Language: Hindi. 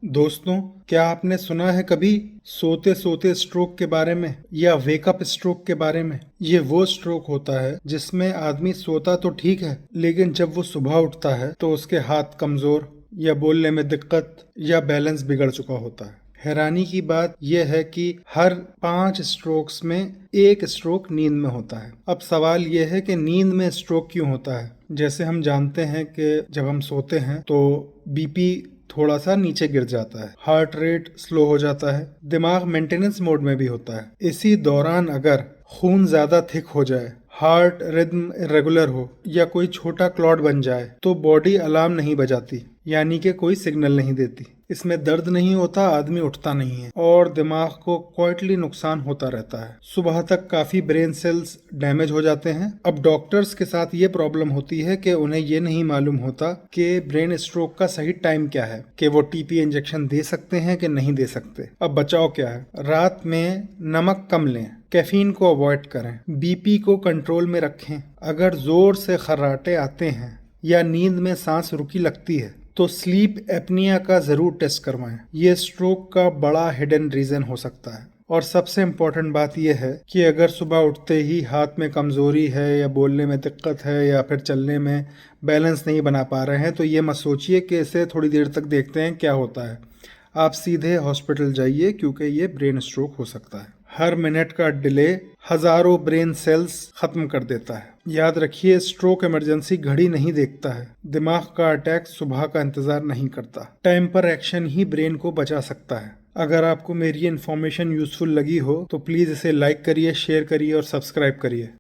दोस्तों, क्या आपने सुना है कभी सोते सोते स्ट्रोक के बारे में या वेकअप स्ट्रोक के बारे में? ये वो स्ट्रोक होता है जिसमें आदमी सोता तो ठीक है, लेकिन जब वो सुबह उठता है तो उसके हाथ कमजोर या बोलने में दिक्कत या बैलेंस बिगड़ चुका होता है। हैरानी की बात यह है कि हर 5 स्ट्रोक्स में एक स्ट्रोक नींद में होता है। अब सवाल यह है कि नींद में स्ट्रोक क्यों होता है? जैसे हम जानते हैं कि जब हम सोते हैं तो बीपी थोड़ा सा नीचे गिर जाता है, हार्ट रेट स्लो हो जाता है, दिमाग मेंटेनेंस मोड में भी होता है। इसी दौरान अगर खून ज्यादा थिक हो जाए, हार्ट रिदम इरेगुलर हो या कोई छोटा क्लॉट बन जाए तो बॉडी अलार्म नहीं बजाती, यानी कि कोई सिग्नल नहीं देती। इसमें दर्द नहीं होता, आदमी उठता नहीं है और दिमाग को क्वाइटली नुकसान होता रहता है। सुबह तक काफी ब्रेन सेल्स डैमेज हो जाते हैं। अब डॉक्टर्स के साथ ये प्रॉब्लम होती है कि उन्हें ये नहीं मालूम होता कि ब्रेन स्ट्रोक का सही टाइम क्या है, कि वो टीपी इंजेक्शन दे सकते हैं कि नहीं दे सकते। अब बचाव क्या है? रात में नमक कम लें, कैफीन को अवॉइड करें, बीपी को कंट्रोल में रखें। अगर जोर से खर्राटे आते हैं या नींद में सांस रुकी लगती है तो स्लीप एपनिया का जरूर टेस्ट करवाएं। ये स्ट्रोक का बड़ा हिडन रीजन हो सकता है। और सबसे इम्पोर्टेंट बात यह है कि अगर सुबह उठते ही हाथ में कमजोरी है या बोलने में दिक्कत है या फिर चलने में बैलेंस नहीं बना पा रहे हैं तो ये मत सोचिए कि इसे थोड़ी देर तक देखते हैं क्या होता है। आप सीधे हॉस्पिटल जाइए, क्योंकि ये ब्रेन स्ट्रोक हो सकता है। हर मिनट का डिले हजारों ब्रेन सेल्स खत्म कर देता है। याद रखिए, स्ट्रोक इमरजेंसी घड़ी नहीं देखता है। दिमाग का अटैक सुबह का इंतजार नहीं करता। टाइम पर एक्शन ही ब्रेन को बचा सकता है। अगर आपको मेरी इन्फॉर्मेशन यूजफुल लगी हो तो प्लीज इसे लाइक करिए, शेयर करिए और सब्सक्राइब करिए।